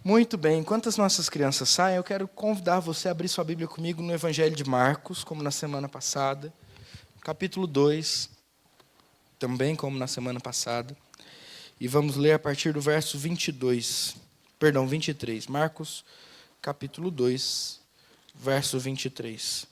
Muito bem, enquanto as nossas crianças saem, eu quero convidar você a abrir sua Bíblia comigo no Evangelho de Marcos, como na semana passada, capítulo 2, também como na semana passada, e vamos ler a partir do verso 23. Marcos, capítulo 2, verso 23.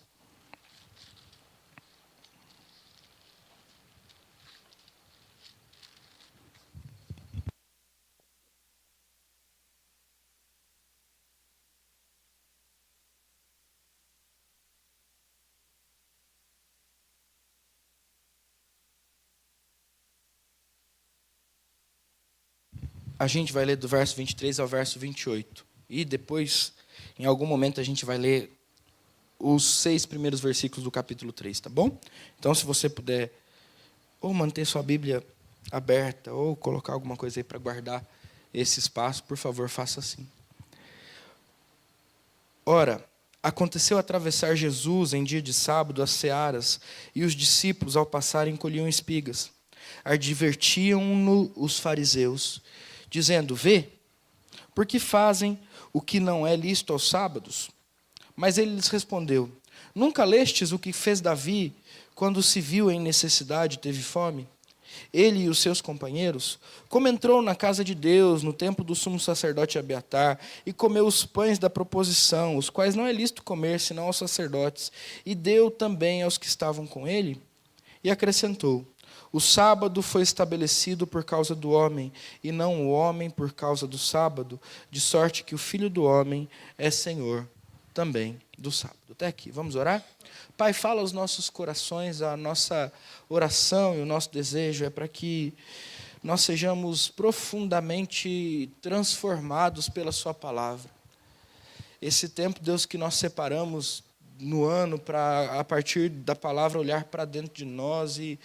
A gente vai ler do verso 23 ao verso 28. E depois, em algum momento, a gente vai ler os 6 primeiros versículos do capítulo 3, tá bom? Então, se você puder ou manter sua Bíblia aberta, ou colocar alguma coisa aí para guardar esse espaço, por favor, faça assim. Ora, aconteceu atravessar Jesus em dia de sábado as searas, e os discípulos, ao passarem, colhiam espigas. Advertiam-no os fariseus, dizendo: Vê, por que fazem o que não é lícito aos sábados? Mas ele lhes respondeu: Nunca lestes o que fez Davi, quando se viu em necessidade e teve fome? Ele e os seus companheiros, como entrou na casa de Deus, no tempo do sumo sacerdote Abiatar, e comeu os pães da proposição, os quais não é lícito comer, senão aos sacerdotes, e deu também aos que estavam com ele? E acrescentou: O sábado foi estabelecido por causa do homem, e não o homem por causa do sábado, de sorte que o Filho do homem é Senhor também do sábado. Até aqui, vamos orar? Pai, fala aos nossos corações, a nossa oração e o nosso desejo é para que nós sejamos profundamente transformados pela sua palavra. Esse tempo, Deus, que nós separamos no ano para, a partir da palavra, olhar para dentro de nós e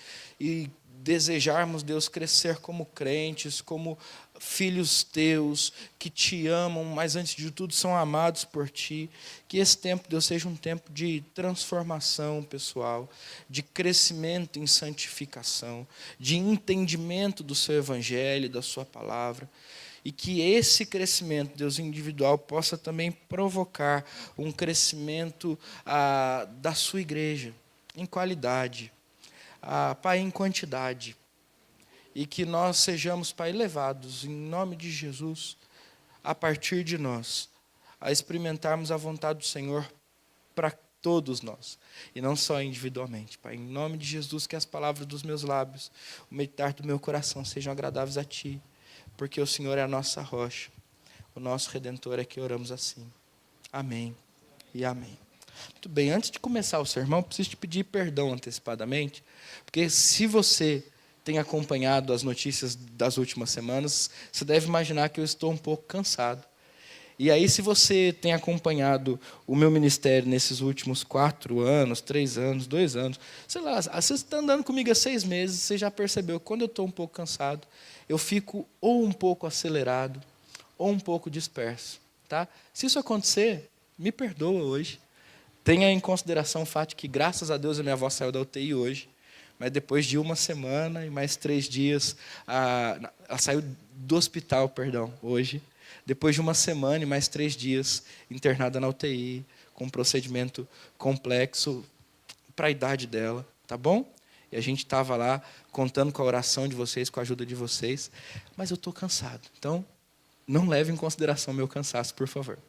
desejarmos, Deus, crescer como crentes, como filhos teus, que te amam, mas antes de tudo são amados por ti. Que esse tempo, Deus, seja um tempo de transformação pessoal, de crescimento em santificação, de entendimento do seu evangelho, da sua palavra. E que esse crescimento, Deus, individual, possa também provocar um crescimento da sua igreja, em qualidade, Pai, em quantidade. E que nós sejamos, Pai, levados, em nome de Jesus, a partir de nós, a experimentarmos a vontade do Senhor para todos nós, e não só individualmente. Pai, em nome de Jesus, que as palavras dos meus lábios, o meditar do meu coração sejam agradáveis a Ti, porque o Senhor é a nossa rocha, o nosso Redentor, é que oramos assim. Amém e amém. Muito bem, antes de começar o sermão, preciso te pedir perdão antecipadamente, porque se você tem acompanhado as notícias das últimas semanas, você deve imaginar que eu estou um pouco cansado. E aí, se você tem acompanhado o meu ministério nesses últimos 4 anos, 3 anos, 2 anos, sei lá, você está andando comigo há 6 meses, você já percebeu que quando eu estou um pouco cansado, eu fico ou um pouco acelerado, ou um pouco disperso. Tá? Se isso acontecer, me perdoa hoje. Tenha em consideração o fato de que, graças a Deus, a minha avó saiu da UTI hoje, mas depois de 1 semana e mais 3 dias, ela saiu do hospital, hoje. Depois de 1 semana e mais 3 dias internada na UTI, com um procedimento complexo para a idade dela, tá bom? E a gente estava lá contando com a oração de vocês, com a ajuda de vocês, mas eu estou cansado. Então, não leve em consideração o meu cansaço, por favor.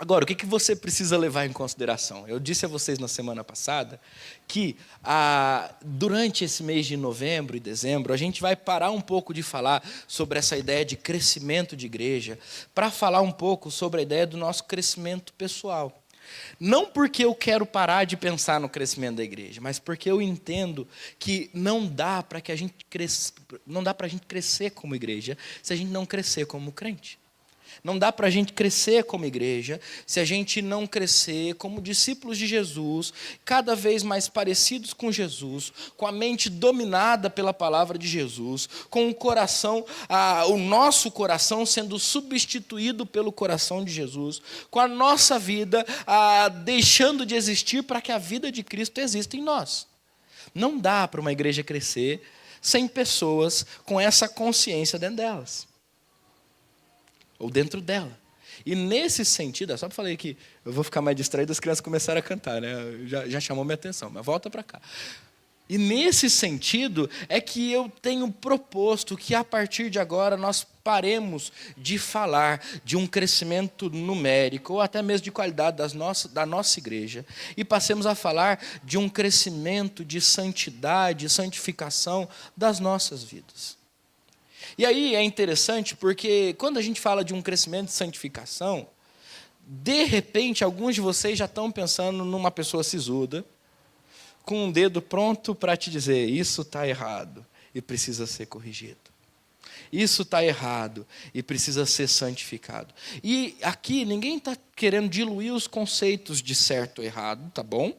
Agora, o que você precisa levar em consideração? Eu disse a vocês na semana passada que durante esse mês de novembro e dezembro, a gente vai parar um pouco de falar sobre essa ideia de crescimento de igreja, para falar um pouco sobre a ideia do nosso crescimento pessoal. Não porque eu quero parar de pensar no crescimento da igreja, mas porque eu entendo que não dá para a gente crescer como igreja se a gente não crescer como crente. Não dá para a gente crescer como igreja se a gente não crescer como discípulos de Jesus, cada vez mais parecidos com Jesus, com a mente dominada pela palavra de Jesus, com o coração, o nosso coração sendo substituído pelo coração de Jesus, com a nossa vida deixando de existir para que a vida de Cristo exista em nós. Não dá para uma igreja crescer sem pessoas com essa consciência dentro delas. ou dentro dela. E nesse sentido, só falei que eu vou ficar mais distraído, as crianças começaram a cantar, né? Já chamou minha atenção, mas volta para cá. E nesse sentido é que eu tenho proposto que a partir de agora nós paremos de falar de um crescimento numérico ou até mesmo de qualidade da nossa igreja e passemos a falar de um crescimento de santidade, santificação das nossas vidas. E aí é interessante porque quando a gente fala de um crescimento de santificação, de repente alguns de vocês já estão pensando numa pessoa sisuda, com um dedo pronto para te dizer, isso está errado e precisa ser corrigido. Isso está errado e precisa ser santificado. E aqui ninguém está querendo diluir os conceitos de certo e errado, tá bom?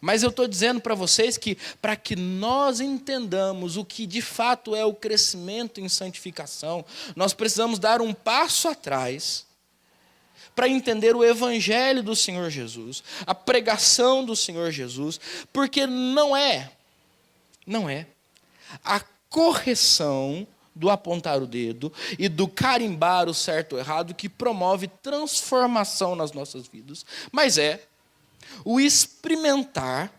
Mas eu estou dizendo para vocês que, para que nós entendamos o que de fato é o crescimento em santificação, nós precisamos dar um passo atrás para entender o evangelho do Senhor Jesus, a pregação do Senhor Jesus, porque não é a correção do apontar o dedo e do carimbar o certo ou errado que promove transformação nas nossas vidas, mas é o experimentar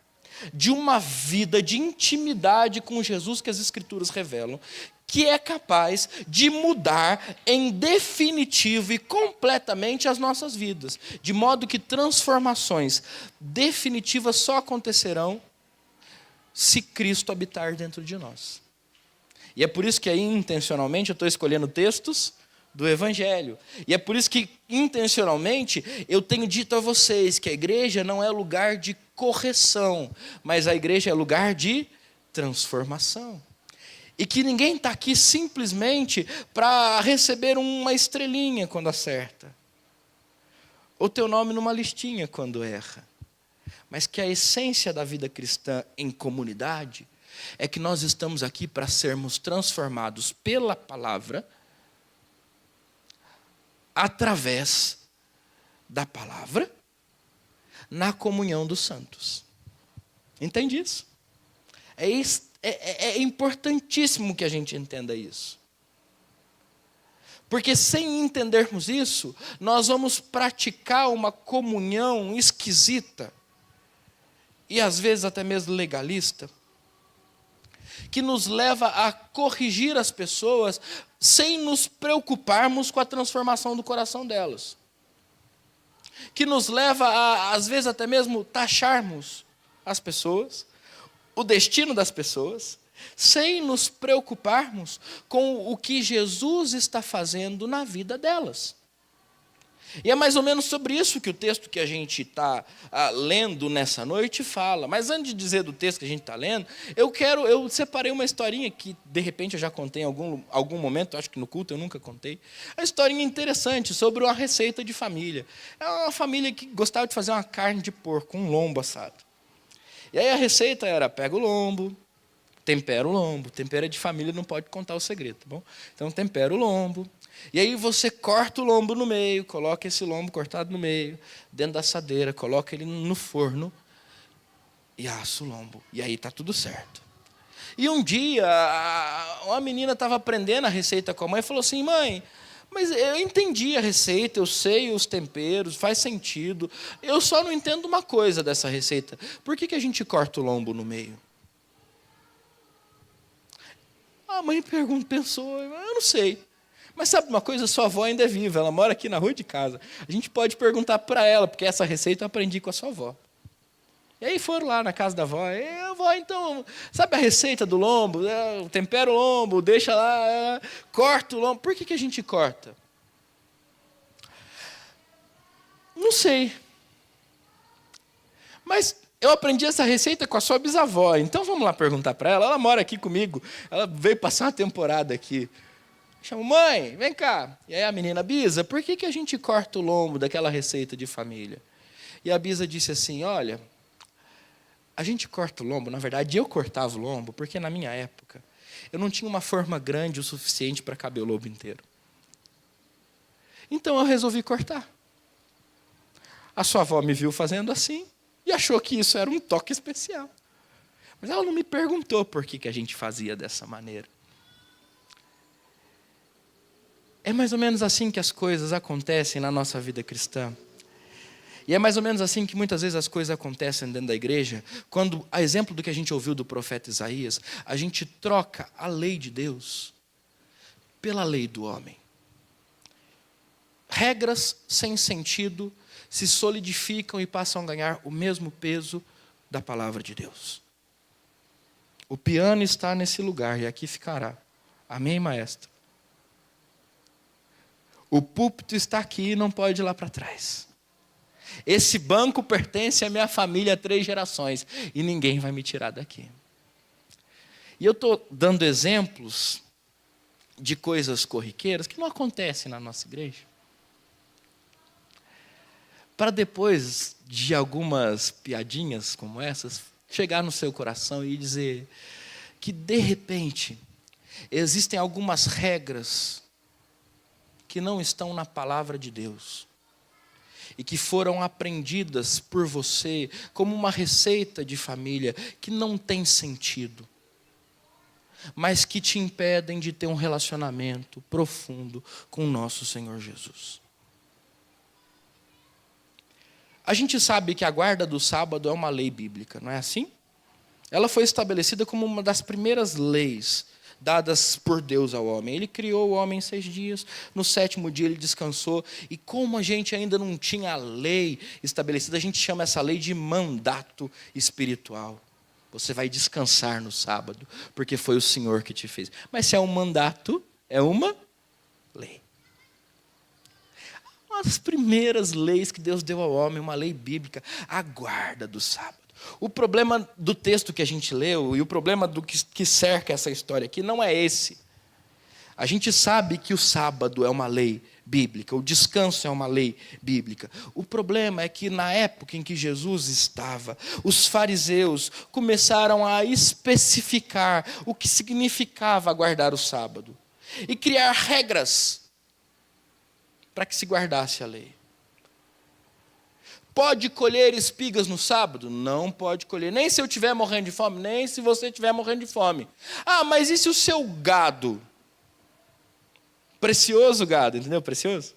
de uma vida de intimidade com Jesus que as Escrituras revelam, que é capaz de mudar em definitivo e completamente as nossas vidas, de modo que transformações definitivas só acontecerão se Cristo habitar dentro de nós. E é por isso que aí, intencionalmente, eu estou escolhendo textos do Evangelho. E é por isso que, intencionalmente, eu tenho dito a vocês que a igreja não é lugar de correção, mas a igreja é lugar de transformação. E que ninguém está aqui simplesmente para receber uma estrelinha quando acerta, ou teu nome numa listinha quando erra. Mas que a essência da vida cristã em comunidade é que nós estamos aqui para sermos transformados pela palavra, através da palavra, na comunhão dos santos. Entende isso? É importantíssimo que a gente entenda isso. Porque sem entendermos isso, nós vamos praticar uma comunhão esquisita, e às vezes até mesmo legalista, que nos leva a corrigir as pessoas sem nos preocuparmos com a transformação do coração delas. Que nos leva a, às vezes, até mesmo taxarmos as pessoas, o destino das pessoas, sem nos preocuparmos com o que Jesus está fazendo na vida delas. E é mais ou menos sobre isso que o texto que a gente está lendo nessa noite fala. Mas antes de dizer do texto que a gente está lendo, eu separei uma historinha que, de repente, eu já contei em algum momento, acho que no culto eu nunca contei. Uma historinha interessante sobre uma receita de família. É uma família que gostava de fazer uma carne de porco, um lombo assado. E aí a receita era, pega o lombo, tempera o lombo. Tempera de família, não pode contar o segredo, tá bom? Então, tempera o lombo. E aí você corta o lombo no meio, coloca esse lombo cortado no meio, dentro da assadeira, coloca ele no forno e assa o lombo. E aí está tudo certo. E um dia, uma menina estava aprendendo a receita com a mãe e falou assim, mãe, mas eu entendi a receita, eu sei os temperos, faz sentido. Eu só não entendo uma coisa dessa receita. Por que a gente corta o lombo no meio? A mãe pensou, eu não sei. Mas sabe uma coisa? Sua avó ainda é viva, ela mora aqui na rua de casa. A gente pode perguntar para ela, porque essa receita eu aprendi com a sua avó. E aí foram lá na casa da avó. Avó, então, sabe a receita do lombo? Tempera o lombo, deixa lá, corta o lombo. Por que a gente corta? Não sei. Mas eu aprendi essa receita com a sua bisavó. Então vamos lá perguntar para ela. Ela mora aqui comigo. Ela veio passar uma temporada aqui. Chamo, mãe, vem cá. E aí a menina, Bisa, por que a gente corta o lombo daquela receita de família? E a Bisa disse assim, olha, a gente corta o lombo, na verdade eu cortava o lombo, porque na minha época eu não tinha uma forma grande o suficiente para caber o lombo inteiro. Então eu resolvi cortar. A sua avó me viu fazendo assim e achou que isso era um toque especial. Mas ela não me perguntou por que a gente fazia dessa maneira. É mais ou menos assim que as coisas acontecem na nossa vida cristã. E é mais ou menos assim que muitas vezes as coisas acontecem dentro da igreja, quando, a exemplo do que a gente ouviu do profeta Isaías, a gente troca a lei de Deus pela lei do homem. Regras sem sentido se solidificam e passam a ganhar o mesmo peso da palavra de Deus. O piano está nesse lugar e aqui ficará. Amém, maestro? O púlpito está aqui e não pode ir lá para trás. Esse banco pertence à minha família há 3 gerações e ninguém vai me tirar daqui. E eu estou dando exemplos de coisas corriqueiras que não acontecem na nossa igreja, para depois de algumas piadinhas como essas, chegar no seu coração e dizer que, de repente, existem algumas regras que não estão na palavra de Deus e que foram aprendidas por você como uma receita de família que não tem sentido, mas que te impedem de ter um relacionamento profundo com o nosso Senhor Jesus. A gente sabe que a guarda do sábado é uma lei bíblica, não é assim? Ela foi estabelecida como uma das primeiras leis dadas por Deus ao homem. Ele criou o homem em 6 dias, no 7º dia ele descansou, e como a gente ainda não tinha a lei estabelecida, a gente chama essa lei de mandato espiritual. Você vai descansar no sábado, porque foi o Senhor que te fez. Mas se é um mandato, é uma lei. Uma das primeiras leis que Deus deu ao homem, uma lei bíblica, a guarda do sábado. O problema do texto que a gente leu e o problema do que cerca essa história aqui não é esse. A gente sabe que o sábado é uma lei bíblica, o descanso é uma lei bíblica. O problema é que na época em que Jesus estava, os fariseus começaram a especificar o que significava guardar o sábado e criar regras para que se guardasse a lei. Pode colher espigas no sábado? Não pode colher. Nem se eu estiver morrendo de fome, nem se você estiver morrendo de fome. Ah, mas e se o seu gado? Precioso gado, entendeu? Precioso?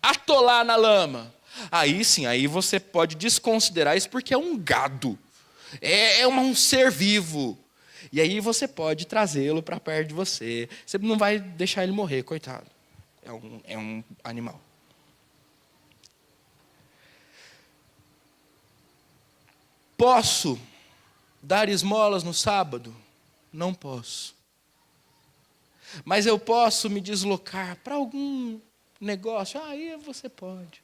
Atolar na lama. Aí sim, aí você pode desconsiderar isso porque é um gado. É um ser vivo. E aí você pode trazê-lo para perto de você. Você não vai deixar ele morrer, coitado. É um animal. Posso dar esmolas no sábado? Não posso. Mas eu posso me deslocar para algum negócio? Aí você pode.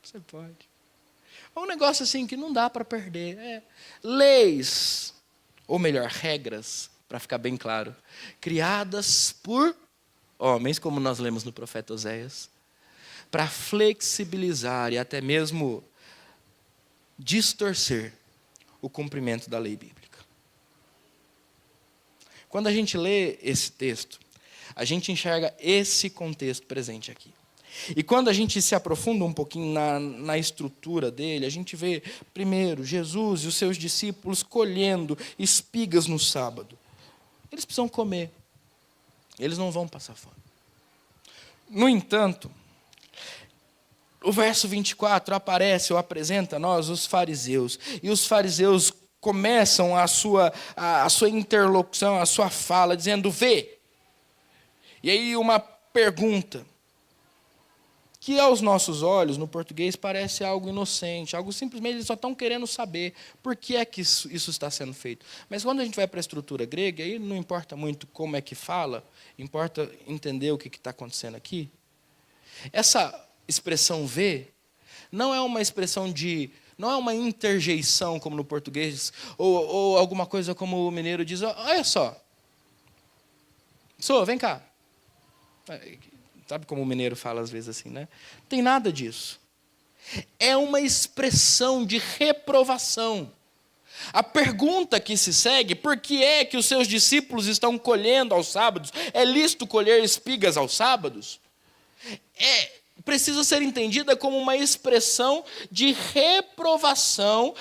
Você pode. É um negócio assim que não dá para perder. Leis, ou melhor, regras, para ficar bem claro, criadas por homens, como nós lemos no profeta Oséias, para flexibilizar e até mesmo distorcer o cumprimento da lei bíblica. Quando a gente lê esse texto, a gente enxerga esse contexto presente aqui. E quando a gente se aprofunda um pouquinho na estrutura dele, a gente vê, primeiro, Jesus e os seus discípulos colhendo espigas no sábado. Eles precisam comer. Eles não vão passar fome. No entanto, o verso 24 aparece ou apresenta a nós os fariseus. E os fariseus começam a sua interlocução, a sua fala, dizendo, vê. E aí uma pergunta, que aos nossos olhos, no português, parece algo inocente, algo simplesmente eles só estão querendo saber por que é que isso está sendo feito. Mas quando a gente vai para a estrutura grega, aí não importa muito como é que fala, importa entender o que está acontecendo aqui. Essa expressão ver não é uma expressão não é uma interjeição, como no português, ou alguma coisa como o mineiro diz, olha só, vem cá. Sabe como o mineiro fala às vezes assim, né? Não tem nada disso. É uma expressão de reprovação. A pergunta que se segue, por que é que os seus discípulos estão colhendo aos sábados? É lícito colher espigas aos sábados? precisa ser entendida como uma expressão de reprovação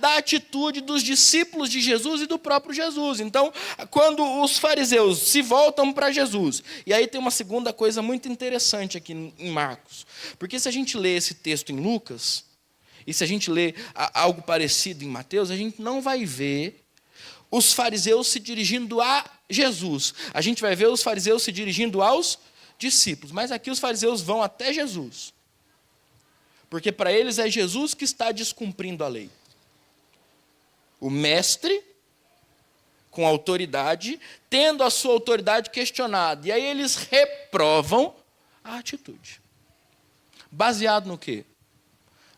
da atitude dos discípulos de Jesus e do próprio Jesus. Então, quando os fariseus se voltam para Jesus, e aí tem uma segunda coisa muito interessante aqui em Marcos, porque se a gente lê esse texto em Lucas, e se a gente lê algo parecido em Mateus, a gente não vai ver os fariseus se dirigindo a Jesus. A gente vai ver os fariseus se dirigindo aos discípulos. Mas aqui os fariseus vão até Jesus. Porque para eles é Jesus que está descumprindo a lei. O mestre, com autoridade, tendo a sua autoridade questionada. E aí eles reprovam a atitude. Baseado no quê?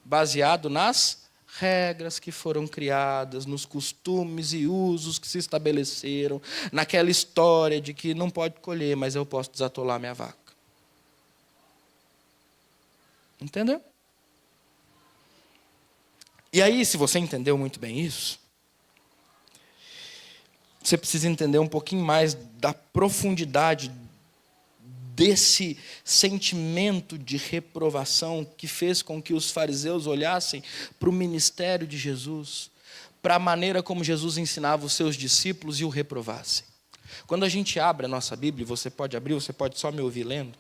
Baseado nas regras que foram criadas, nos costumes e usos que se estabeleceram, naquela história de que não pode colher, mas eu posso desatolar minha vaca. Entendeu? E aí, se você entendeu muito bem isso, você precisa entender um pouquinho mais da profundidade desse sentimento de reprovação que fez com que os fariseus olhassem para o ministério de Jesus, para a maneira como Jesus ensinava os seus discípulos e o reprovassem. Quando a gente abre a nossa Bíblia, você pode abrir, você pode só me ouvir lendo,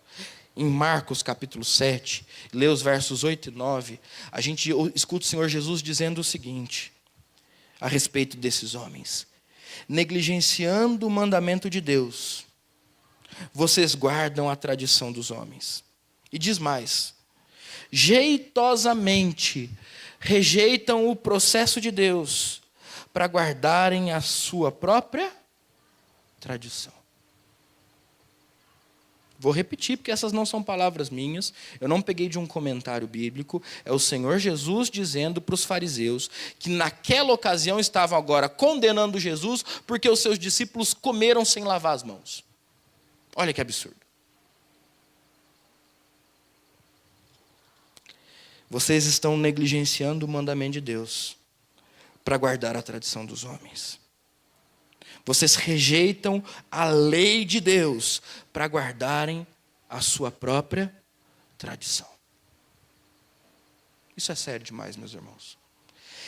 em Marcos capítulo 7, lê os versos 8 e 9, a gente escuta o Senhor Jesus dizendo o seguinte, a respeito desses homens: negligenciando o mandamento de Deus, vocês guardam a tradição dos homens. E diz mais: jeitosamente rejeitam o processo de Deus para guardarem a sua própria tradição. Vou repetir, porque essas não são palavras minhas, eu não peguei de um comentário bíblico, é o Senhor Jesus dizendo para os fariseus, que naquela ocasião estavam agora condenando Jesus, porque os seus discípulos comeram sem lavar as mãos. Olha que absurdo. Vocês estão negligenciando o mandamento de Deus para guardar a tradição dos homens. Vocês rejeitam a lei de Deus para guardarem a sua própria tradição. Isso é sério demais, meus irmãos.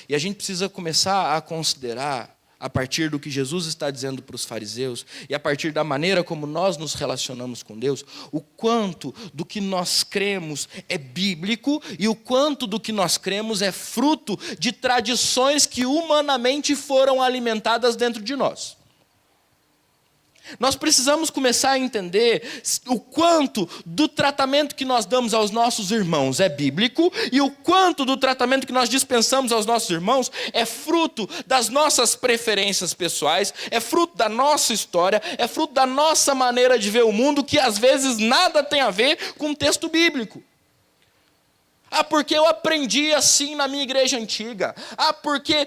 E a gente precisa começar a considerar, a partir do que Jesus está dizendo para os fariseus, e a partir da maneira como nós nos relacionamos com Deus, o quanto do que nós cremos é bíblico e o quanto do que nós cremos é fruto de tradições que humanamente foram alimentadas dentro de nós. Nós precisamos começar a entender o quanto do tratamento que nós damos aos nossos irmãos é bíblico e o quanto do tratamento que nós dispensamos aos nossos irmãos é fruto das nossas preferências pessoais, é fruto da nossa história, é fruto da nossa maneira de ver o mundo, que às vezes nada tem a ver com o texto bíblico. Ah, porque eu aprendi assim na minha igreja antiga. Ah, porque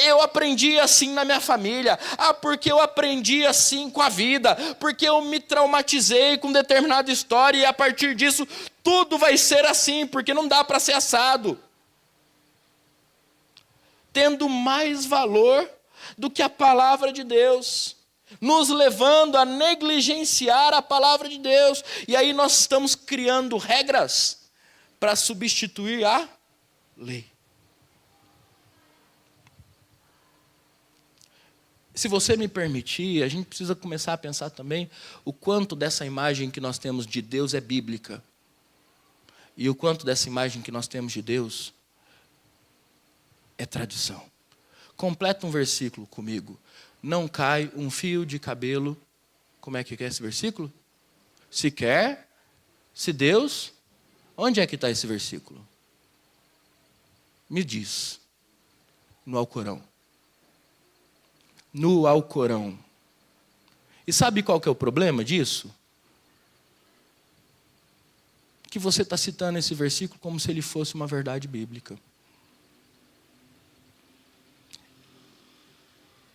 eu aprendi assim na minha família. Ah, porque eu aprendi assim com a vida. Porque eu me traumatizei com determinada história e a partir disso tudo vai ser assim, porque não dá para ser assado. Tendo mais valor do que a palavra de Deus, nos levando a negligenciar a palavra de Deus. E aí nós estamos criando regras para substituir a lei. Se você me permitir, a gente precisa começar a pensar também o quanto dessa imagem que nós temos de Deus é bíblica. E o quanto dessa imagem que nós temos de Deus é tradição. Completa um versículo comigo. Não cai um fio de cabelo. Como é que é esse versículo? Se quer, se Deus... Onde é que está esse versículo? Me diz. No Alcorão. No Alcorão. E sabe qual que é o problema disso? Que você está citando esse versículo como se ele fosse uma verdade bíblica.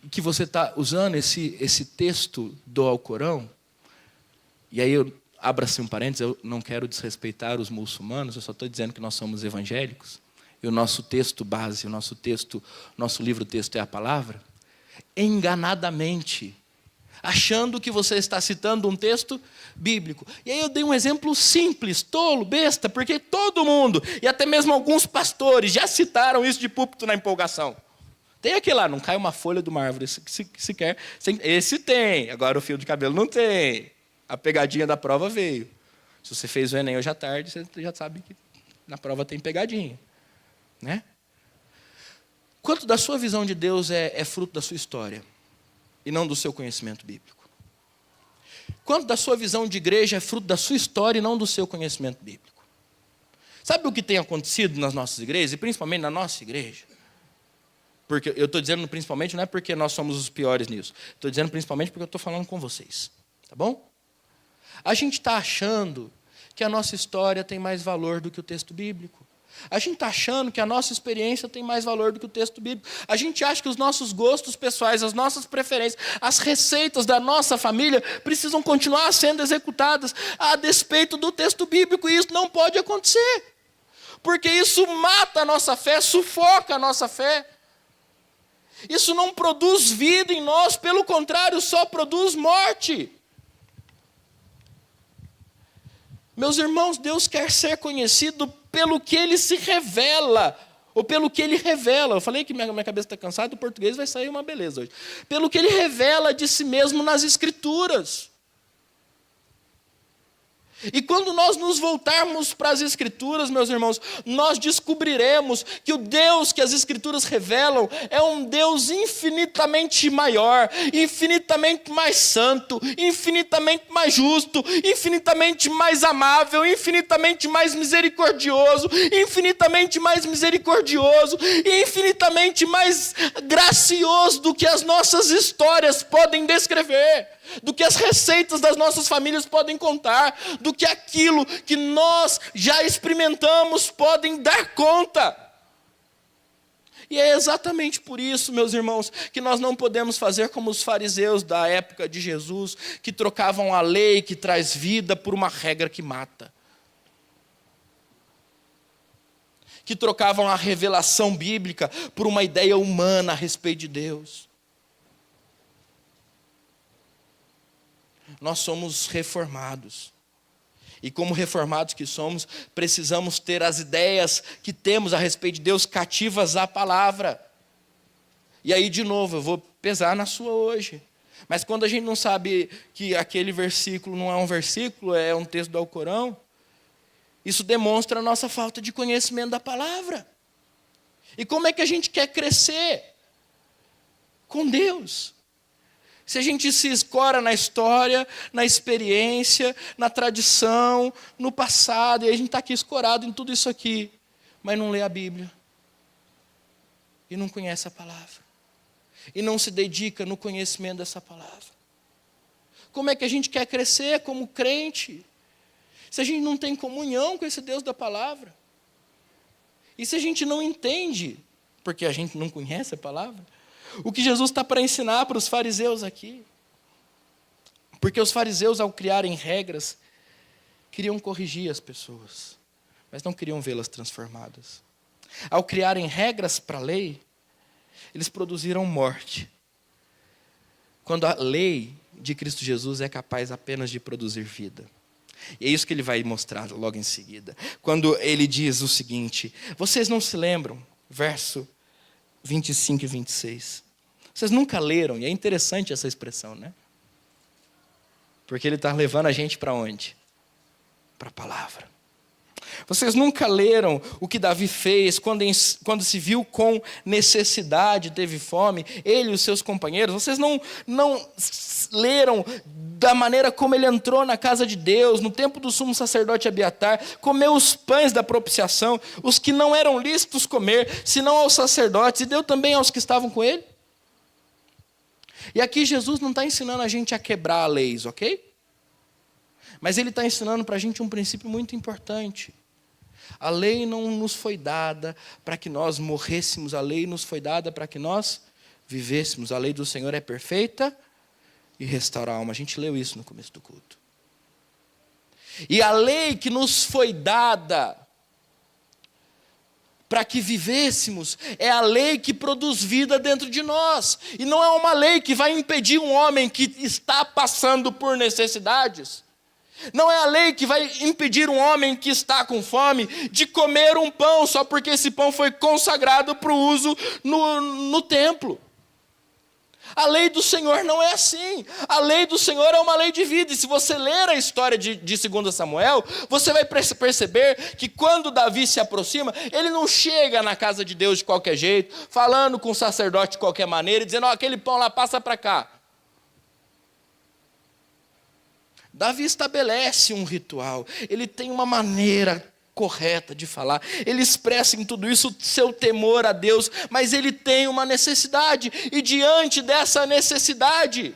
E que você está usando esse texto do Alcorão, e aí abra-se um parênteses, eu não quero desrespeitar os muçulmanos, eu só estou dizendo que nós somos evangélicos, e o nosso texto base, nosso livro-texto é a palavra, enganadamente achando que você está citando um texto bíblico. E aí eu dei um exemplo simples, tolo, besta, porque todo mundo, e até mesmo alguns pastores, já citaram isso de púlpito na empolgação. Tem aquele lá, não cai uma folha de uma árvore sequer. Esse tem, agora o fio de cabelo não tem. A pegadinha da prova veio. Se você fez o Enem hoje à tarde, você já sabe que na prova tem pegadinha. Né? Quanto da sua visão de Deus é fruto da sua história e não do seu conhecimento bíblico? Quanto da sua visão de igreja é fruto da sua história e não do seu conhecimento bíblico? Sabe o que tem acontecido nas nossas igrejas, e principalmente na nossa igreja? Porque eu estou dizendo principalmente, não é porque nós somos os piores nisso. Estou dizendo principalmente porque eu estou falando com vocês. Tá bom? A gente está achando que a nossa história tem mais valor do que o texto bíblico. A gente está achando que a nossa experiência tem mais valor do que o texto bíblico. A gente acha que os nossos gostos pessoais, as nossas preferências, as receitas da nossa família precisam continuar sendo executadas a despeito do texto bíblico. E isso não pode acontecer. Porque isso mata a nossa fé, sufoca a nossa fé. Isso não produz vida em nós, pelo contrário, só produz morte. Meus irmãos, Deus quer ser conhecido pelo que Ele se revela, ou pelo que Ele revela. Eu falei que minha cabeça está cansada, o português vai sair uma beleza hoje. Pelo que Ele revela de si mesmo nas Escrituras. E quando nós nos voltarmos para as Escrituras, meus irmãos, nós descobriremos que o Deus que as Escrituras revelam é um Deus infinitamente maior, infinitamente mais santo, infinitamente mais justo, infinitamente mais amável, infinitamente mais misericordioso, infinitamente mais misericordioso, infinitamente mais gracioso do que as nossas histórias podem descrever, do que as receitas das nossas famílias podem contar, do que aquilo que nós já experimentamos podem dar conta. E é exatamente por isso, meus irmãos, que nós não podemos fazer como os fariseus da época de Jesus, que trocavam a lei que traz vida por uma regra que mata. Que trocavam a revelação bíblica por uma ideia humana a respeito de Deus. Nós somos reformados. E como reformados que somos, precisamos ter as ideias que temos a respeito de Deus cativas à palavra. E aí, de novo, eu vou pesar na sua hoje. Mas quando a gente não sabe que aquele versículo não é um versículo, é um texto do Alcorão, isso demonstra a nossa falta de conhecimento da palavra. E como é que a gente quer crescer? Com Deus. Se a gente se escora na história, na experiência, na tradição, no passado, e a gente está aqui escorado em tudo isso aqui, mas não lê a Bíblia, e não conhece a palavra, e não se dedica no conhecimento dessa palavra. Como é que a gente quer crescer como crente, se a gente não tem comunhão com esse Deus da palavra? E se a gente não entende, porque a gente não conhece a palavra, o que Jesus está para ensinar para os fariseus aqui. Porque os fariseus, ao criarem regras, queriam corrigir as pessoas, mas não queriam vê-las transformadas. Ao criarem regras para a lei, eles produziram morte. Quando a lei de Cristo Jesus é capaz apenas de produzir vida. E é isso que ele vai mostrar logo em seguida. Quando ele diz o seguinte: vocês não se lembram, verso 25 e 26. Vocês nunca leram, e é interessante essa expressão, né? Porque ele está levando a gente para onde? Para a palavra. Vocês nunca leram o que Davi fez quando se viu com necessidade, teve fome, ele e os seus companheiros? Vocês não leram da maneira como ele entrou na casa de Deus, no tempo do sumo sacerdote Abiatar, comeu os pães da propiciação, os que não eram lícitos comer, senão aos sacerdotes, e deu também aos que estavam com ele? E aqui Jesus não está ensinando a gente a quebrar leis, ok? Mas ele está ensinando para a gente um princípio muito importante. A lei não nos foi dada para que nós morrêssemos, a lei nos foi dada para que nós vivêssemos. A lei do Senhor é perfeita e restaura a alma. A gente leu isso no começo do culto. E a lei que nos foi dada para que vivêssemos, é a lei que produz vida dentro de nós. E não é uma lei que vai impedir um homem que está passando por necessidades. Não é a lei que vai impedir um homem que está com fome de comer um pão só porque esse pão foi consagrado para o uso no templo. A lei do Senhor não é assim. A lei do Senhor é uma lei de vida. E se você ler a história de 2 Samuel, você vai perceber que quando Davi se aproxima, ele não chega na casa de Deus de qualquer jeito, falando com o sacerdote de qualquer maneira, e dizendo, aquele pão lá, passa para cá. Davi estabelece um ritual. Ele tem uma maneira correta de falar, ele expressa em tudo isso seu temor a Deus, mas ele tem uma necessidade, e diante dessa necessidade,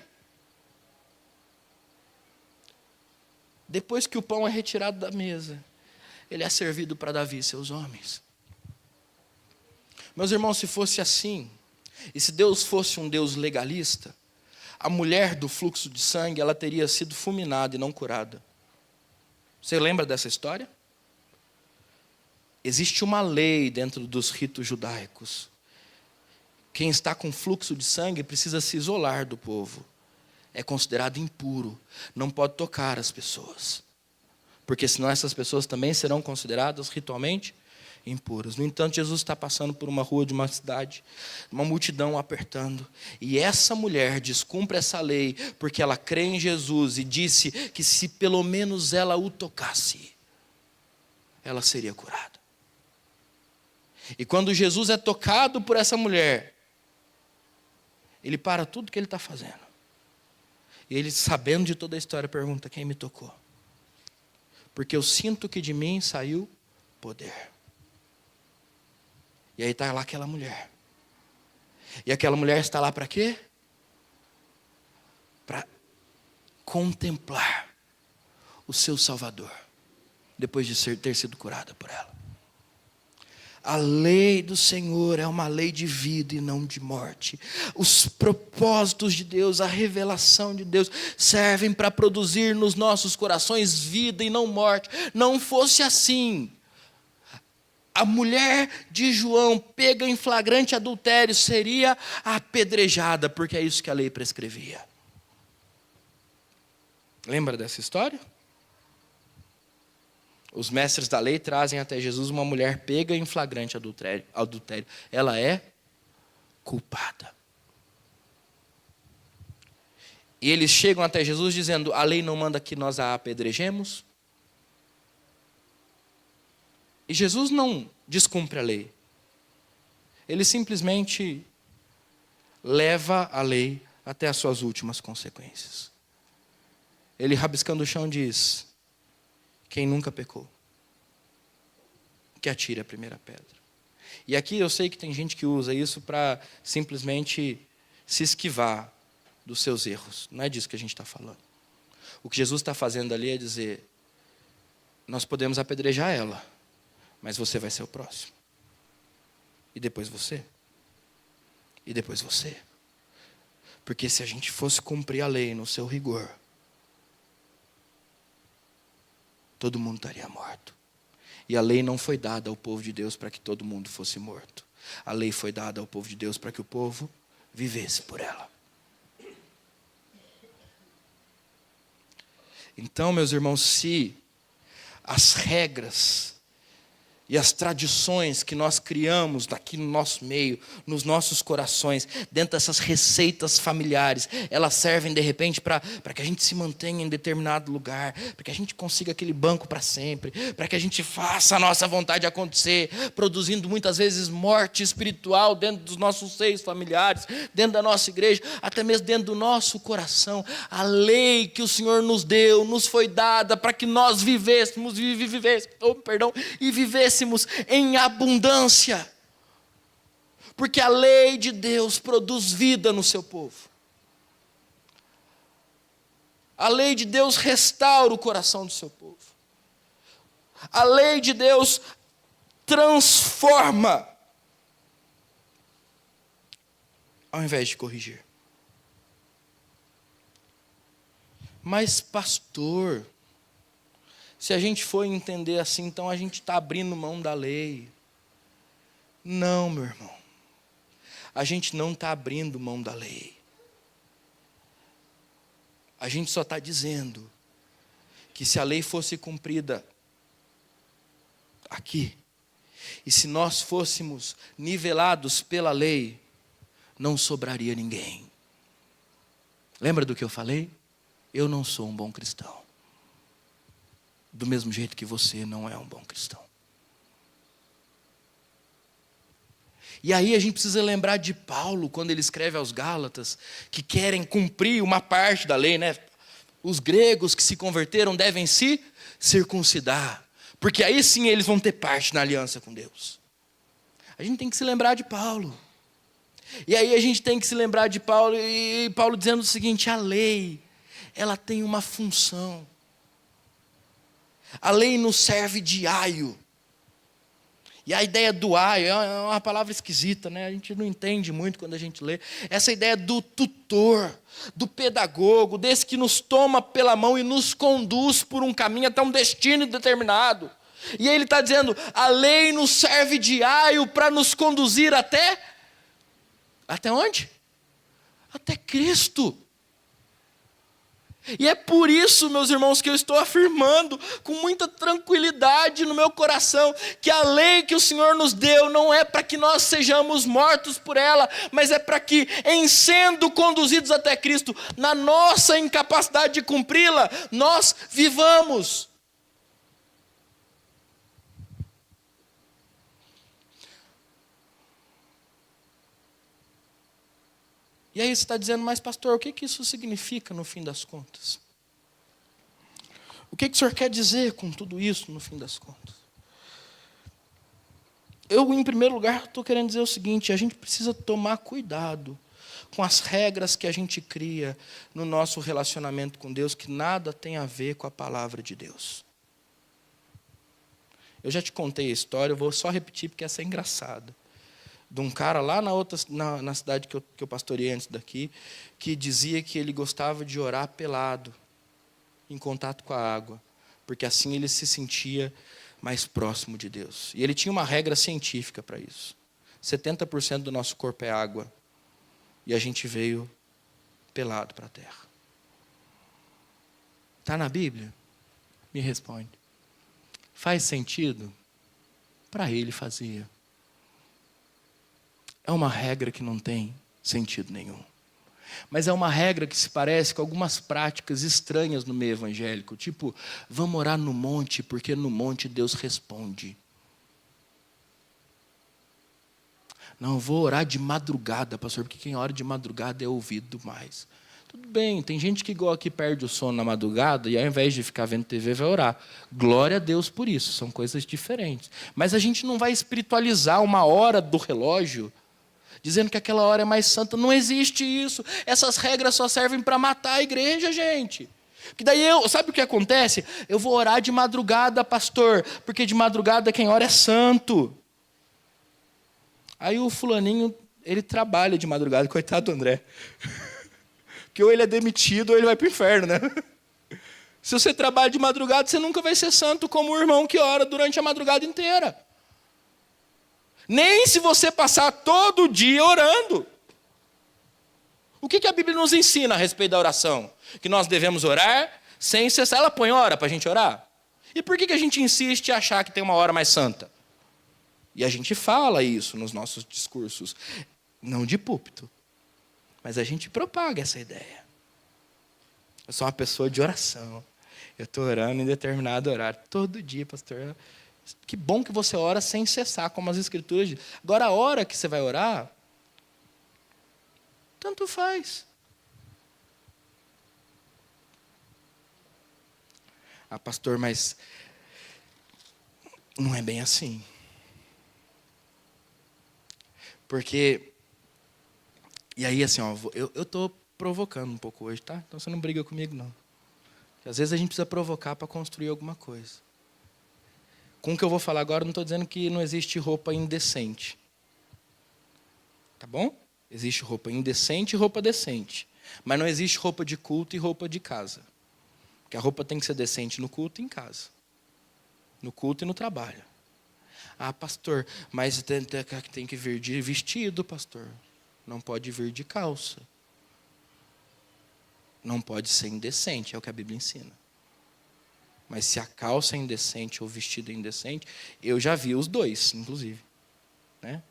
depois que o pão é retirado da mesa, ele é servido para Davi e seus homens. Meus irmãos, se fosse assim, e se Deus fosse um Deus legalista, a mulher do fluxo de sangue, ela teria sido fulminada e não curada. Você lembra dessa história? Existe uma lei dentro dos ritos judaicos. Quem está com fluxo de sangue precisa se isolar do povo. É considerado impuro. Não pode tocar as pessoas. Porque senão essas pessoas também serão consideradas ritualmente impuras. No entanto, Jesus está passando por uma rua de uma cidade, uma multidão apertando. E essa mulher descumpre essa lei porque ela crê em Jesus e disse que se pelo menos ela o tocasse, ela seria curada. E quando Jesus é tocado por essa mulher, ele para tudo que ele está fazendo. E ele, sabendo de toda a história, pergunta, quem me tocou? Porque eu sinto que de mim saiu poder. E aí está lá aquela mulher. E aquela mulher está lá para quê? Para contemplar o seu Salvador, depois de ter sido curada por ela. A lei do Senhor é uma lei de vida e não de morte. Os propósitos de Deus, a revelação de Deus, servem para produzir nos nossos corações vida e não morte. Não fosse assim, a mulher de João, pega em flagrante adultério, seria apedrejada, porque é isso que a lei prescrevia. Lembra dessa história? Os mestres da lei trazem até Jesus uma mulher pega em flagrante adultério. Ela é culpada. E eles chegam até Jesus dizendo, a lei não manda que nós a apedrejemos? E Jesus não descumpre a lei. Ele simplesmente leva a lei até as suas últimas consequências. Ele, rabiscando o chão, diz, quem nunca pecou, que atire a primeira pedra. E aqui eu sei que tem gente que usa isso para simplesmente se esquivar dos seus erros. Não é disso que a gente está falando. O que Jesus está fazendo ali é dizer, nós podemos apedrejar ela, mas você vai ser o próximo. E depois você. E depois você. Porque se a gente fosse cumprir a lei no seu rigor, todo mundo estaria morto. E a lei não foi dada ao povo de Deus para que todo mundo fosse morto. A lei foi dada ao povo de Deus para que o povo vivesse por ela. Então, meus irmãos, se as regras e as tradições que nós criamos aqui no nosso meio, nos nossos corações, dentro dessas receitas familiares, elas servem de repente para que a gente se mantenha em determinado lugar, para que a gente consiga aquele banco para sempre, para que a gente faça a nossa vontade acontecer, produzindo muitas vezes morte espiritual dentro dos nossos seios familiares, dentro da nossa igreja, até mesmo dentro do nosso coração. A lei que o Senhor nos deu, nos foi dada para que nós vivêssemos em abundância. Porque a lei de Deus produz vida no seu povo. A lei de Deus restaura o coração do seu povo. A lei de Deus transforma, ao invés de corrigir. Mas, pastor, se a gente for entender assim, então a gente está abrindo mão da lei. Não, meu irmão. A gente não está abrindo mão da lei. A gente só está dizendo que se a lei fosse cumprida aqui, e se nós fôssemos nivelados pela lei, não sobraria ninguém. Lembra do que eu falei? Eu não sou um bom cristão. Do mesmo jeito que você não é um bom cristão. E aí a gente precisa lembrar de Paulo, quando ele escreve aos Gálatas, que querem cumprir uma parte da lei, né? Os gregos que se converteram devem se circuncidar, porque aí sim eles vão ter parte na aliança com Deus. A gente tem que se lembrar de Paulo. E aí a gente tem que se lembrar de Paulo, e Paulo dizendo o seguinte: a lei, ela tem uma função. A lei nos serve de aio. E a ideia do aio é uma palavra esquisita, né? A gente não entende muito quando a gente lê. Essa ideia do tutor, do pedagogo, desse que nos toma pela mão e nos conduz por um caminho até um destino determinado. E aí ele está dizendo, a lei nos serve de aio para nos conduzir até onde? Até Cristo. E é por isso, meus irmãos, que eu estou afirmando com muita tranquilidade no meu coração que a lei que o Senhor nos deu não é para que nós sejamos mortos por ela, mas é para que, em sendo conduzidos até Cristo, na nossa incapacidade de cumpri-la, nós vivamos. E aí você está dizendo, mas pastor, o que isso significa no fim das contas? O que o senhor quer dizer com tudo isso no fim das contas? Eu, em primeiro lugar, estou querendo dizer o seguinte: a gente precisa tomar cuidado com as regras que a gente cria no nosso relacionamento com Deus, que nada tem a ver com a palavra de Deus. Eu já te contei a história, eu vou só repetir porque essa é engraçada. De um cara lá na cidade que eu pastoreei antes daqui, que dizia que ele gostava de orar pelado, em contato com a água, porque assim ele se sentia mais próximo de Deus. E ele tinha uma regra científica para isso. 70% do nosso corpo é água, e a gente veio pelado para a terra. Está na Bíblia? Me responde. Faz sentido? Para ele fazia. É uma regra que não tem sentido nenhum. Mas é uma regra que se parece com algumas práticas estranhas no meio evangélico. Tipo, vamos orar no monte, porque no monte Deus responde. Não, eu vou orar de madrugada, pastor, porque quem ora de madrugada é ouvido mais. Tudo bem, tem gente que igual aqui perde o sono na madrugada e ao invés de ficar vendo TV vai orar. Glória a Deus por isso, são coisas diferentes. Mas a gente não vai espiritualizar uma hora do relógio dizendo que aquela hora é mais santa. Não existe isso. Essas regras só servem para matar a igreja, gente. Que daí sabe o que acontece? Eu vou orar de madrugada, pastor, porque de madrugada quem ora é santo. Aí o fulaninho, ele trabalha de madrugada, coitado do André. Porque ou ele é demitido ou ele vai para o inferno, né? Se você trabalha de madrugada, você nunca vai ser santo como o irmão que ora durante a madrugada inteira. Nem se você passar todo dia orando. O que a Bíblia nos ensina a respeito da oração? Que nós devemos orar sem cessar. Ela põe hora para a gente orar? E por que a gente insiste em achar que tem uma hora mais santa? E a gente fala isso nos nossos discursos. Não de púlpito. Mas a gente propaga essa ideia. Eu sou uma pessoa de oração. Eu estou orando em determinado horário. Todo dia, pastor. Que bom que você ora sem cessar, como as Escrituras dizem. Agora, a hora que você vai orar, tanto faz. Ah, pastor, mas não é bem assim. Porque, e aí assim, ó, eu estou provocando um pouco hoje, tá? Então você não briga comigo, não. Porque às vezes a gente precisa provocar para construir alguma coisa. Com o que eu vou falar agora, eu não estou dizendo que não existe roupa indecente. Tá bom? Existe roupa indecente e roupa decente. Mas não existe roupa de culto e roupa de casa. Porque a roupa tem que ser decente no culto e em casa. No culto e no trabalho. Ah, pastor, mas tem que vir de vestido, pastor. Não pode vir de calça. Não pode ser indecente, é o que a Bíblia ensina. Mas se a calça é indecente ou o vestido é indecente, eu já vi os dois, inclusive. Né?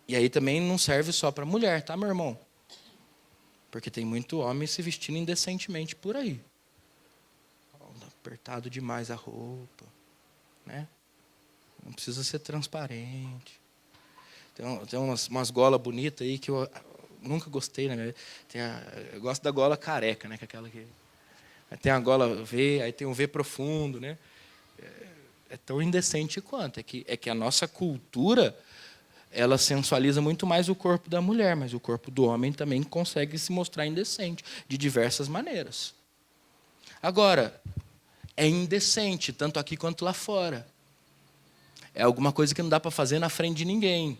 E aí também não serve só para mulher, tá, meu irmão? Porque tem muito homem se vestindo indecentemente por aí. Apertado demais a roupa. Né? Não precisa ser transparente. Tem umas golas bonitas aí que eu nunca gostei, né? Eu gosto da gola careca, né? Que é aquela que... Aí tem a gola V, aí tem um V profundo, né? É tão indecente quanto. É que a nossa cultura, ela sensualiza muito mais o corpo da mulher, mas o corpo do homem também consegue se mostrar indecente, de diversas maneiras. Agora, é indecente, tanto aqui quanto lá fora. É alguma coisa que não dá para fazer na frente de ninguém,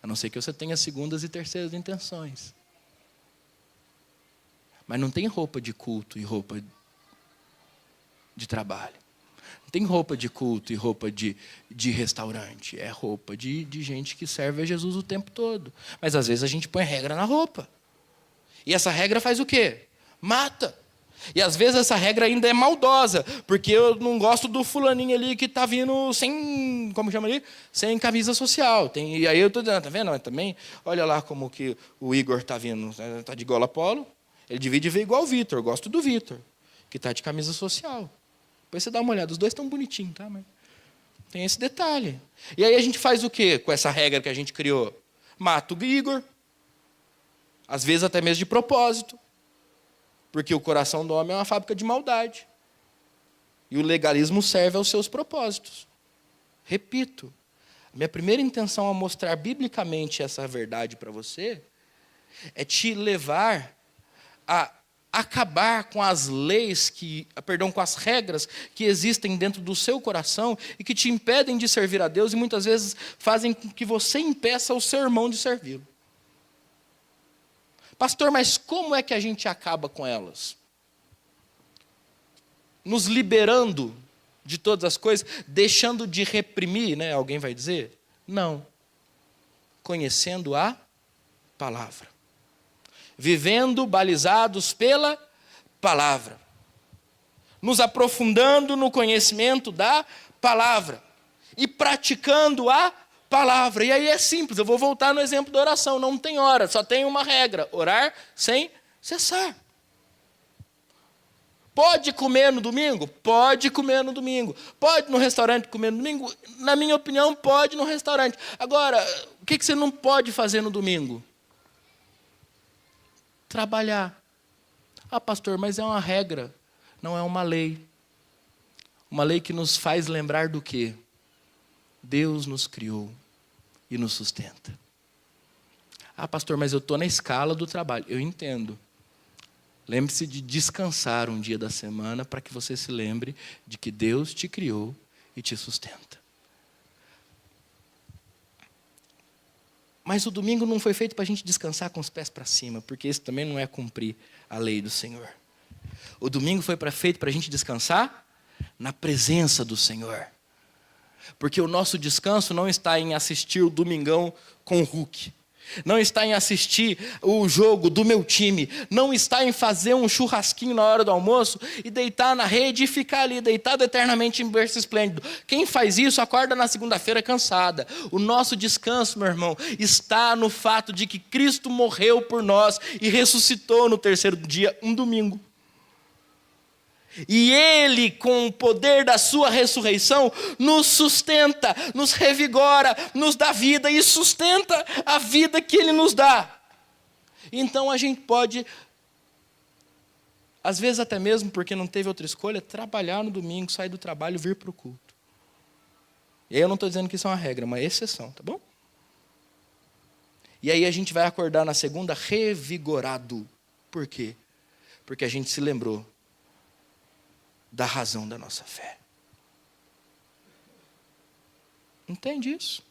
a não ser que você tenha segundas e terceiras intenções. Mas não tem roupa de culto e roupa de trabalho. Não tem roupa de culto e roupa de restaurante. É roupa de gente que serve a Jesus o tempo todo. Mas às vezes a gente põe regra na roupa. E essa regra faz o quê? Mata. E às vezes essa regra ainda é maldosa, porque eu não gosto do fulaninho ali que está vindo sem, como chama ali? Sem camisa social. E aí eu estou dizendo, tá vendo? Mas também, olha lá como que o Igor está vindo, está de gola polo. Ele divide e vê igual o Vitor, eu gosto do Vitor, que está de camisa social. Depois você dá uma olhada, os dois estão bonitinhos, tá? Mas tem esse detalhe. E aí a gente faz o quê com essa regra que a gente criou? Mata o Igor, às vezes até mesmo de propósito. Porque o coração do homem é uma fábrica de maldade. E o legalismo serve aos seus propósitos. Repito, a minha primeira intenção ao mostrar biblicamente essa verdade para você é te levar a acabar com as leis, com as regras que existem dentro do seu coração e que te impedem de servir a Deus e muitas vezes fazem com que você impeça o seu irmão de servi-lo. Pastor, mas como é que a gente acaba com elas? Nos liberando de todas as coisas, deixando de reprimir, né? Alguém vai dizer? Não. Conhecendo a palavra. Vivendo balizados pela palavra. Nos aprofundando no conhecimento da palavra. E praticando a palavra. E aí é simples, eu vou voltar no exemplo da oração. Não tem hora, só tem uma regra. Orar sem cessar. Pode comer no domingo? Pode comer no domingo. Pode ir no restaurante comer no domingo? Na minha opinião, pode ir no restaurante. Agora, o que você não pode fazer no domingo? Trabalhar. Ah, pastor, mas é uma regra, não é uma lei. Uma lei que nos faz lembrar do quê? Deus nos criou e nos sustenta. Ah, pastor, mas eu estou na escala do trabalho. Eu entendo. Lembre-se de descansar um dia da semana para que você se lembre de que Deus te criou e te sustenta. Mas o domingo não foi feito para a gente descansar com os pés para cima, porque isso também não é cumprir a lei do Senhor. O domingo foi feito para a gente descansar na presença do Senhor. Porque o nosso descanso não está em assistir o Domingão com o Hulk. Não está em assistir o jogo do meu time. Não está em fazer um churrasquinho na hora do almoço e deitar na rede e ficar ali deitado eternamente em berço esplêndido. Quem faz isso acorda na segunda-feira cansada. O nosso descanso, meu irmão, está no fato de que Cristo morreu por nós e ressuscitou no terceiro dia, um domingo. E Ele, com o poder da sua ressurreição, nos sustenta, nos revigora, nos dá vida e sustenta a vida que Ele nos dá. Então a gente pode, às vezes até mesmo porque não teve outra escolha, trabalhar no domingo, sair do trabalho e vir para o culto. E aí eu não estou dizendo que isso é uma regra, é uma exceção, tá bom? E aí a gente vai acordar na segunda revigorado. Por quê? Porque a gente se lembrou da razão da nossa fé. Entende isso?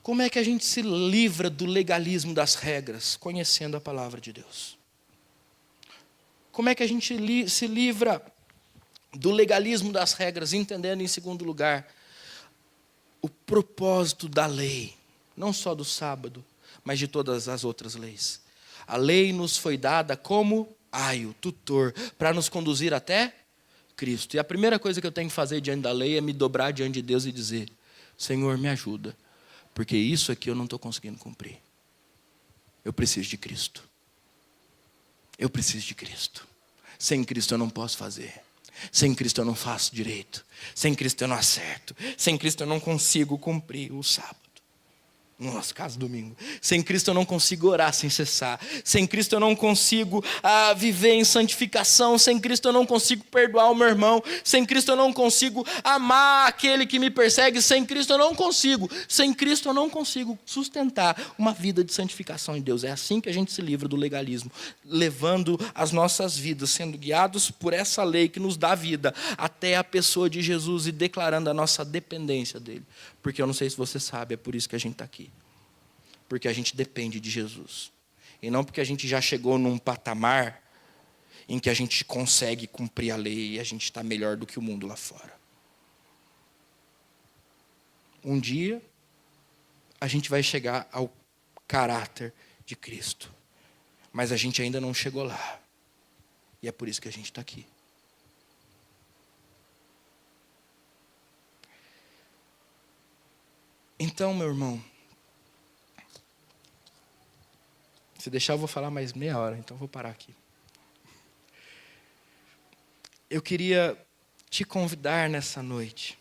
Como é que a gente se livra do legalismo das regras? Conhecendo a palavra de Deus. Como é que a gente se livra do legalismo das regras? Entendendo, em segundo lugar, propósito da lei, não só do sábado, mas de todas as outras leis. A lei nos foi dada como aio, tutor, para nos conduzir até Cristo. E a primeira coisa que eu tenho que fazer diante da lei é me dobrar diante de Deus e dizer: Senhor, me ajuda, porque isso aqui eu não estou conseguindo cumprir. Eu preciso de Cristo. Eu preciso de Cristo. Sem Cristo eu não posso fazer. Sem Cristo eu não faço direito. Sem Cristo eu não acerto. Sem Cristo eu não consigo cumprir o sábado. No nosso caso, domingo. Sem Cristo eu não consigo orar sem cessar. Sem Cristo eu não consigo viver em santificação. Sem Cristo eu não consigo perdoar o meu irmão. Sem Cristo eu não consigo amar aquele que me persegue. Sem Cristo eu não consigo. Sem Cristo eu não consigo sustentar uma vida de santificação em Deus. É assim que a gente se livra do legalismo. Levando as nossas vidas, sendo guiados por essa lei que nos dá vida, até a pessoa de Jesus e declarando a nossa dependência dele. Porque eu não sei se você sabe, é por isso que a gente está aqui. Porque a gente depende de Jesus. E não porque a gente já chegou num patamar em que a gente consegue cumprir a lei e a gente está melhor do que o mundo lá fora. Um dia, a gente vai chegar ao caráter de Cristo. Mas a gente ainda não chegou lá. E é por isso que a gente está aqui. Então, meu irmão, se deixar eu vou falar mais meia hora, então eu vou parar aqui. Eu queria te convidar nessa noite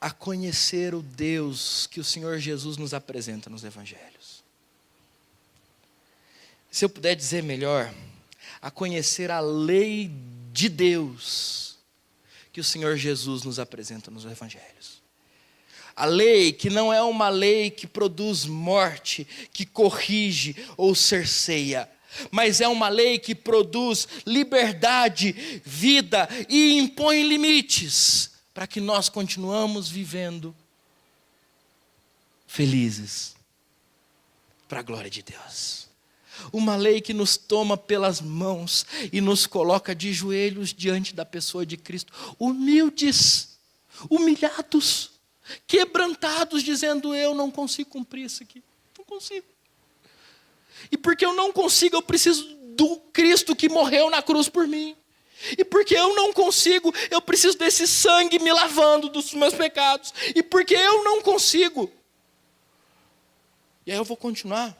a conhecer o Deus que o Senhor Jesus nos apresenta nos Evangelhos. Se eu puder dizer melhor, a conhecer a lei de Deus que o Senhor Jesus nos apresenta nos Evangelhos. A lei que não é uma lei que produz morte, que corrige ou cerceia, mas é uma lei que produz liberdade, vida e impõe limites para que nós continuamos vivendo felizes para a glória de Deus. Uma lei que nos toma pelas mãos e nos coloca de joelhos diante da pessoa de Cristo, humildes, humilhados, quebrantados, dizendo: eu não consigo cumprir isso aqui, não consigo. E porque eu não consigo, eu preciso do Cristo que morreu na cruz por mim. E porque eu não consigo, eu preciso desse sangue me lavando dos meus pecados. E porque eu não consigo, e aí eu vou continuar.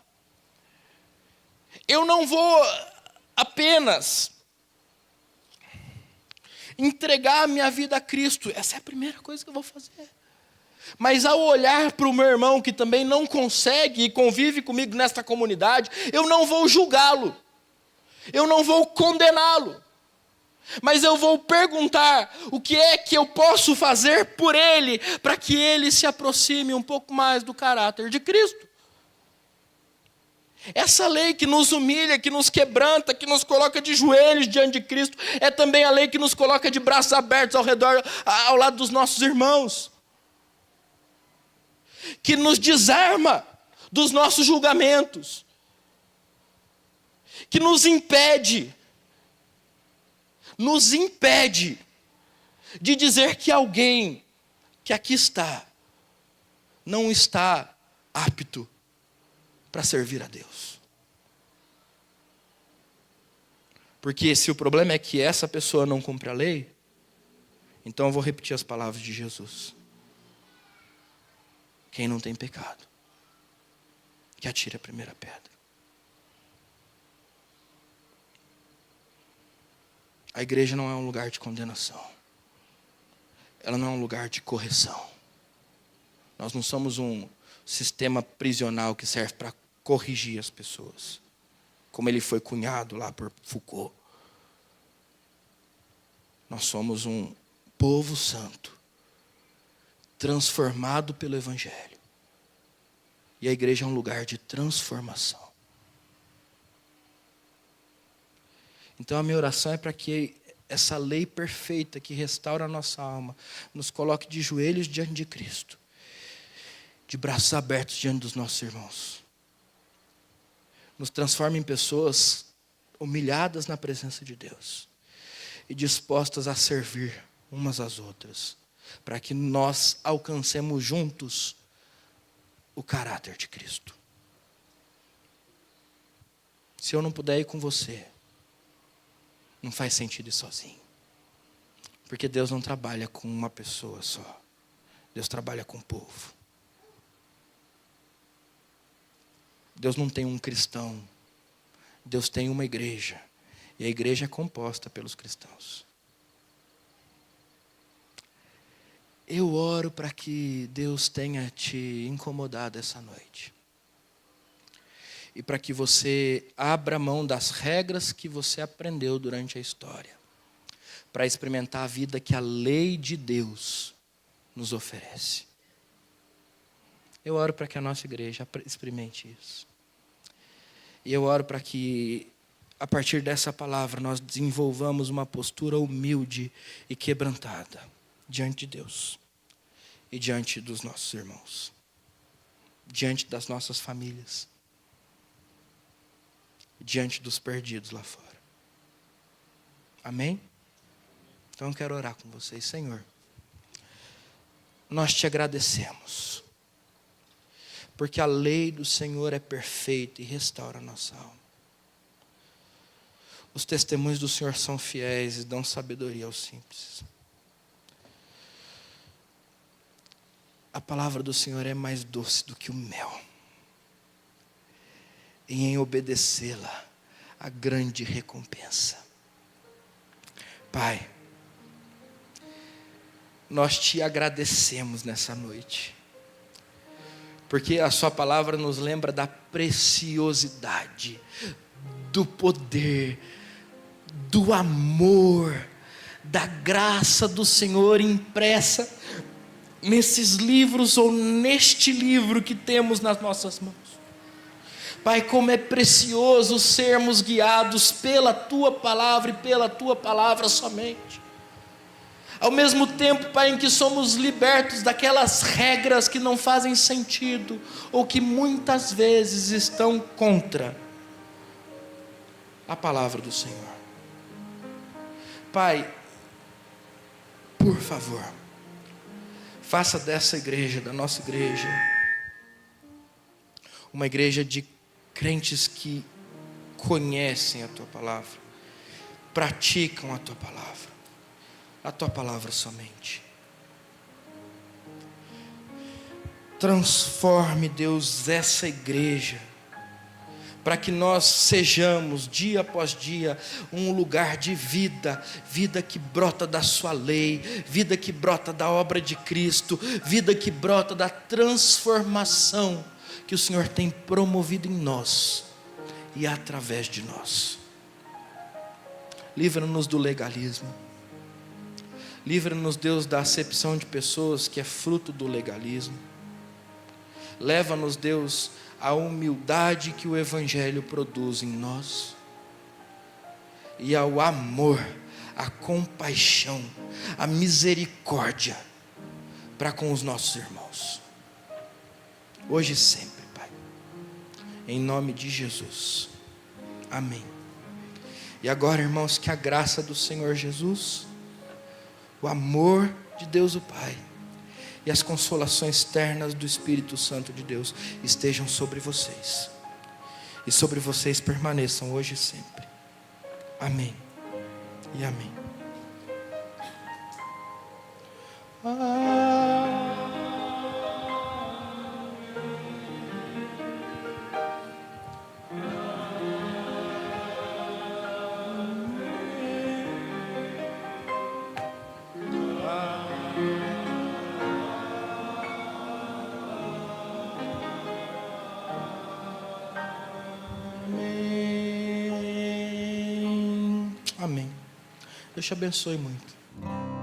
Eu não vou apenas entregar a minha vida a Cristo. Essa é a primeira coisa que eu vou fazer. Mas ao olhar para o meu irmão que também não consegue e convive comigo nesta comunidade, eu não vou julgá-lo. Eu não vou condená-lo. Mas eu vou perguntar o que é que eu posso fazer por ele, para que ele se aproxime um pouco mais do caráter de Cristo. Essa lei que nos humilha, que nos quebranta, que nos coloca de joelhos diante de Cristo, é também a lei que nos coloca de braços abertos ao lado dos nossos irmãos. Que nos desarma dos nossos julgamentos. Que nos impede de dizer que alguém que aqui está, não está apto para servir a Deus. Porque se o problema é que essa pessoa não cumpre a lei, então eu vou repetir as palavras de Jesus. Quem não tem pecado, que atire a primeira pedra. A igreja não é um lugar de condenação. Ela não é um lugar de correção. Nós não somos um sistema prisional que serve para corrigir as pessoas, como ele foi cunhado lá por Foucault. Nós somos um povo santo, transformado pelo Evangelho. E a igreja é um lugar de transformação. Então a minha oração é para que essa lei perfeita que restaura a nossa alma nos coloque de joelhos diante de Cristo, de braços abertos diante dos nossos irmãos. Nos transforme em pessoas humilhadas na presença de Deus e dispostas a servir umas às outras, para que nós alcancemos juntos o caráter de Cristo. Se eu não puder ir com você, não faz sentido ir sozinho. Porque Deus não trabalha com uma pessoa só. Deus trabalha com o povo. Deus não tem um cristão. Deus tem uma igreja. E a igreja é composta pelos cristãos. Eu oro para que Deus tenha te incomodado essa noite. E para que você abra mão das regras que você aprendeu durante a história. Para experimentar a vida que a lei de Deus nos oferece. Eu oro para que a nossa igreja experimente isso. E eu oro para que, a partir dessa palavra, nós desenvolvamos uma postura humilde e quebrantada diante de Deus e diante dos nossos irmãos, diante das nossas famílias, diante dos perdidos lá fora. Amém? Então eu quero orar com vocês. Senhor, nós te agradecemos, porque a lei do Senhor é perfeita e restaura a nossa alma. Os testemunhos do Senhor são fiéis e dão sabedoria aos simples. A palavra do Senhor é mais doce do que o mel. E em obedecê-la, a grande recompensa. Pai, nós te agradecemos nessa noite, porque a sua palavra nos lembra da preciosidade, do poder, do amor, da graça do Senhor impressa nesses livros ou neste livro que temos nas nossas mãos. Pai, como é precioso sermos guiados pela Tua palavra e pela Tua palavra somente. Ao mesmo tempo, Pai, em que somos libertos daquelas regras que não fazem sentido ou que muitas vezes estão contra a palavra do Senhor. Pai, por favor, faça dessa igreja, da nossa igreja, uma igreja de crentes que conhecem a Tua palavra, praticam a Tua palavra somente. Transforme, Deus, essa igreja, para que nós sejamos, dia após dia, um lugar de vida, vida que brota da sua lei, vida que brota da obra de Cristo, vida que brota da transformação que o Senhor tem promovido em nós e através de nós. Livra-nos do legalismo. Livra-nos, Deus, da acepção de pessoas que é fruto do legalismo. Leva-nos, Deus, à humildade que o Evangelho produz em nós. E ao amor, à compaixão, à misericórdia para com os nossos irmãos. Hoje e sempre, Pai. Em nome de Jesus. Amém. E agora, irmãos, que a graça do Senhor Jesus, o amor de Deus o Pai e as consolações ternas do Espírito Santo de Deus estejam sobre vocês. E sobre vocês permaneçam hoje e sempre. Amém e amém. Amém. Deus te abençoe muito.